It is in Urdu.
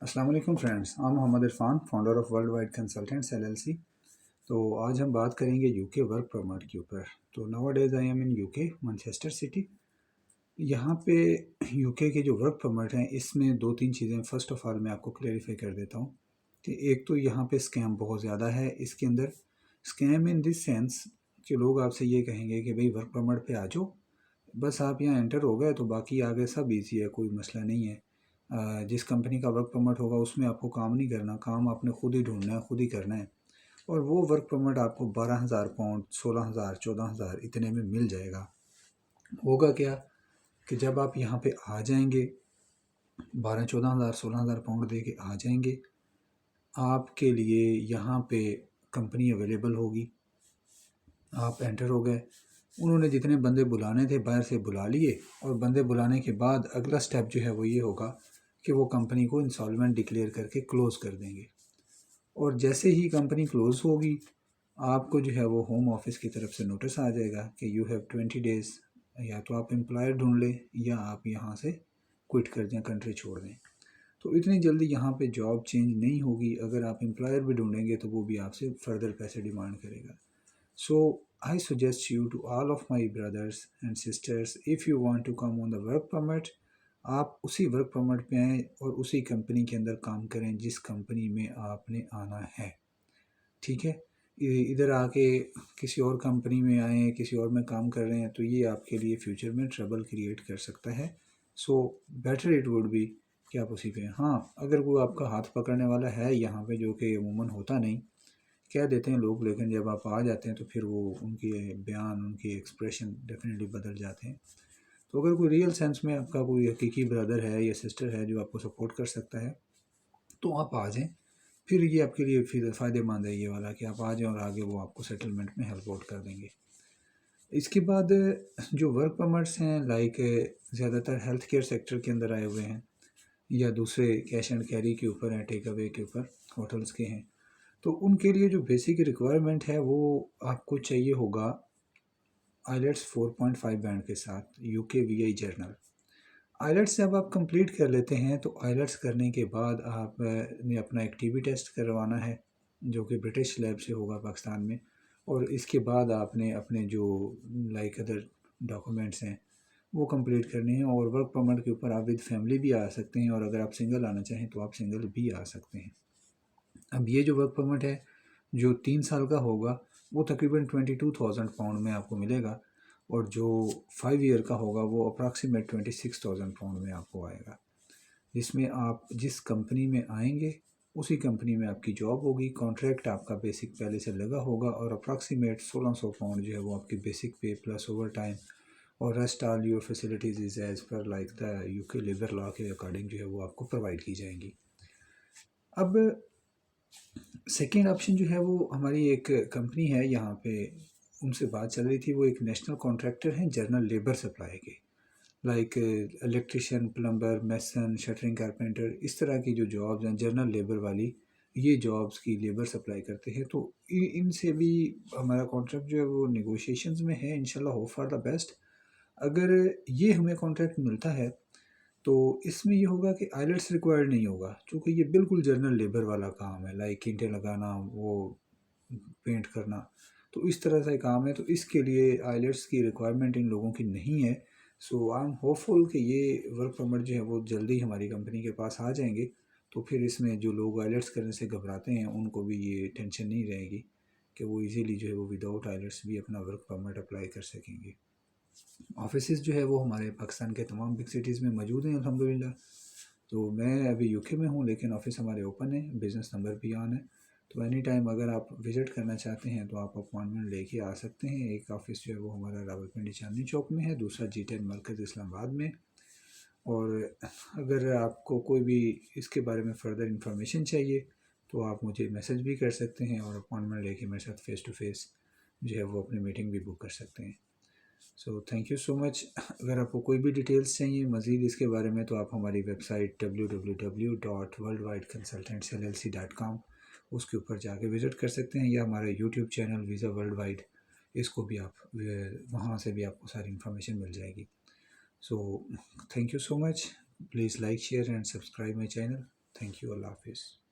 السلام علیکم friends, I'm Muhammad Irfan, founder of world wide consultants LLC۔ تو آج ہم بات کریں گے یو کے ورک پرمٹ کے اوپر۔ تو nowadays I am in U K, Manchester city. یہاں پہ یو کے جو ورک پرمٹ ہیں اس میں دو تین چیزیں فرسٹ آف آل میں آپ کو کلیریفائی کر دیتا ہوں کہ ایک تو یہاں پہ اسکیم بہت زیادہ ہے اس کے اندر۔ اسکیم ان دس سینس کہ لوگ آپ سے یہ کہیں گے کہ بھئی ورک پرمٹ پہ آ جاؤ، بس آپ یہاں انٹر ہو گئے تو باقی آگے سب ایزی ہے، کوئی مسئلہ نہیں ہے۔ جس کمپنی کا ورک پرمٹ ہوگا اس میں آپ کو کام نہیں کرنا، کام آپ نے خود ہی ڈھونڈنا ہے، خود ہی کرنا ہے، اور وہ ورک پرمٹ آپ کو 12,000 پاؤنڈ، 16,000، 14,000 اتنے میں مل جائے گا۔ ہوگا کیا کہ جب آپ یہاں پہ آ جائیں گے، 14,000 16,000 پاؤنڈ دے کے آ جائیں گے، آپ کے لیے یہاں پہ کمپنی اویلیبل ہوگی، آپ انٹر ہو گئے، انہوں نے جتنے بندے بلانے تھے باہر سے بلا لیے، اور بندے بلانے کے بعد اگلا سٹیپ جو ہے وہ یہ ہوگا کہ وہ کمپنی کو انسالومنٹ ڈکلیئر کر کے کلوز کر دیں گے۔ اور جیسے ہی کمپنی کلوز ہوگی، آپ کو جو ہے وہ ہوم آفس کی طرف سے نوٹس آ جائے گا کہ یو ہیو 20 days، یا تو آپ امپلائر ڈھونڈ لیں یا آپ یہاں سے کوئٹ کر دیں، کنٹری چھوڑ دیں۔ تو اتنی جلدی یہاں پہ جاب چینج نہیں ہوگی، اگر آپ امپلائر بھی ڈھونڈیں گے تو وہ بھی آپ سے فردر پیسے ڈیمانڈ کرے گا۔ So I suggest you to all of my brothers and sisters, if you want to come on the work permit، آپ اسی ورک پرمٹ پہ آئیں اور اسی کمپنی کے اندر کام کریں جس کمپنی میں آپ نے آنا ہے، ٹھیک ہے؟ ادھر آ کے کسی اور کمپنی میں آئیں، کسی اور میں کام کر رہے ہیں تو یہ آپ کے لیے فیوچر میں ٹربل کریٹ کر سکتا ہے۔ So better it would be کہ آپ اسی پہ۔ ہاں، اگر کوئی آپ کا ہاتھ پکڑنے والا ہے یہاں پہ، جو کہ عموماً ہوتا نہیں، کہہ دیتے ہیں لوگ، لیکن جب آپ آ جاتے ہیں تو پھر وہ ان کے بیان، ان کی ایکسپریشن ڈیفینیٹلی بدل جاتے ہیں۔ تو اگر کوئی ریئل سینس میں آپ کا کوئی حقیقی برادر ہے یا سسٹر ہے جو آپ کو سپورٹ کر سکتا ہے تو آپ آ جائیں، پھر یہ آپ کے لیے پھر فائدہ مند ہے یہ والا کہ آپ آ جائیں اور آگے وہ آپ کو سیٹلمنٹ میں ہیلپ آؤٹ کر دیں گے۔ اس کے بعد جو ورک پرمٹس ہیں لائک زیادہ تر ہیلتھ کیئر سیکٹر کے اندر آئے ہوئے ہیں یا دوسرے کیش اینڈ کیری کے اوپر ہیں، ٹیک اوے کے اوپر، ہوٹلس کے ہیں، تو ان کے لیے جو بیسک ریکوائرمنٹ ہے وہ آپ کو چاہیے ہوگا آئیلیٹس 4.5 بینڈ کے ساتھ یو کے وی آئی جرنل۔ آئیلیٹس جب آپ کمپلیٹ کر لیتے ہیں تو آئیلیٹس کرنے کے بعد آپ نے اپنا ایک ٹی بی ٹیسٹ کروانا ہے جو کہ برٹش لیب سے ہوگا پاکستان میں، اور اس کے بعد آپ نے اپنے جو لائک ادر ڈاکومنٹس ہیں وہ کمپلیٹ کرنے ہیں، اور ورک پرمٹ کے اوپر آپ ود فیملی بھی آ سکتے ہیں، اور اگر آپ سنگل آنا چاہیں تو آپ سنگل بھی آ سکتے ہیں۔ اب یہ جو ورک پرمٹ ہے جو 3 سال کا ہوگا وہ تقریباً 22,000 پاؤنڈ میں آپ کو ملے گا، اور جو 5 ایئر کا ہوگا وہ اپراکسیمیٹ 26,000 پاؤنڈ میں آپ کو آئے گا، جس میں آپ جس کمپنی میں آئیں گے اسی کمپنی میں آپ کی جاب ہوگی، کانٹریکٹ آپ کا بیسک پہلے سے لگا ہوگا، اور اپراکسیمیٹ 1,600 پاؤنڈ جو ہے وہ آپ کی basic pay plus overtime اور rest all your facilities is as per like the UK labour law کے اکارڈنگ جو ہے وہ آپ کو پرووائڈ کی جائیں گی۔ اب سیکنڈ آپشن جو ہے وہ ہماری ایک کمپنی ہے یہاں پہ، ان سے بات چل رہی تھی، وہ ایک نیشنل کانٹریکٹر ہیں جنرل لیبر سپلائی کے، like electrician, plumber, mason, shuttering carpenter, اس طرح کی جو جابز ہیں جنرل لیبر والی، یہ جابز کی لیبر سپلائی کرتے ہیں۔ تو ان سے بھی ہمارا کانٹریکٹ جو ہے وہ نیگوشیشنز میں ہے، انشاءاللہ ہوپ فار دا بیسٹ۔ اگر یہ ہمیں کانٹریکٹ ملتا ہے تو اس میں یہ ہوگا کہ آئیلٹس ریکوائرڈ نہیں ہوگا، چونکہ یہ بالکل جنرل لیبر والا کام ہے، لائک اینٹیں لگانا، وہ پینٹ کرنا، تو اس طرح سے کام ہے، تو اس کے لیے آئیلٹس کی ریکوائرمنٹ ان لوگوں کی نہیں ہے۔ سو آئی ایم ہوپ فل کہ یہ ورک پرمٹ جو ہے وہ جلدی ہماری کمپنی کے پاس آ جائیں گے، تو پھر اس میں جو لوگ آئیلٹس کرنے سے گھبراتے ہیں ان کو بھی یہ ٹینشن نہیں رہے گی کہ وہ ایزیلی جو ہے وہ وداؤٹ آئیلٹس بھی اپنا ورک پرمٹ اپلائی کر سکیں گے۔ آفیسز جو ہے وہ ہمارے پاکستان کے تمام بگ سٹیز میں موجود ہیں الحمدللہ۔ تو میں ابھی یو کے میں ہوں لیکن آفس ہمارے اوپن ہے، بزنس نمبر بھی آن ہے، تو اینی ٹائم اگر آپ وزٹ کرنا چاہتے ہیں تو آپ اپوائنٹمنٹ لے کے آ سکتے ہیں۔ ایک آفس جو ہے وہ ہمارا راولپنڈی چاندنی چوک میں ہے، دوسرا G10 مرکز اسلام آباد میں، اور اگر آپ کو کوئی بھی اس کے بارے میں فردر انفارمیشن چاہیے تو آپ مجھے میسج بھی کر سکتے ہیں، اور اپوائنٹمنٹ لے کے میرے ساتھ فیس ٹو فیس جو ہے وہ اپنی میٹنگ بھی بک کر سکتے ہیں۔ سو تھینک یو سو مچ۔ اگر آپ کو کوئی بھی ڈیٹیلز چاہیے مزید اس کے بارے میں تو آپ ہماری ویب سائٹ www.worldwidconsultantsllc.com اس کے اوپر جا کے وزٹ کر سکتے ہیں، یا ہمارا YouTube channel Visa World Wide, اس کو بھی آپ وہاں سے بھی آپ کو ساری انفارمیشن مل جائے گی۔ So thank you so much, please like, share and subscribe my channel. Thank you, Allah حافظ.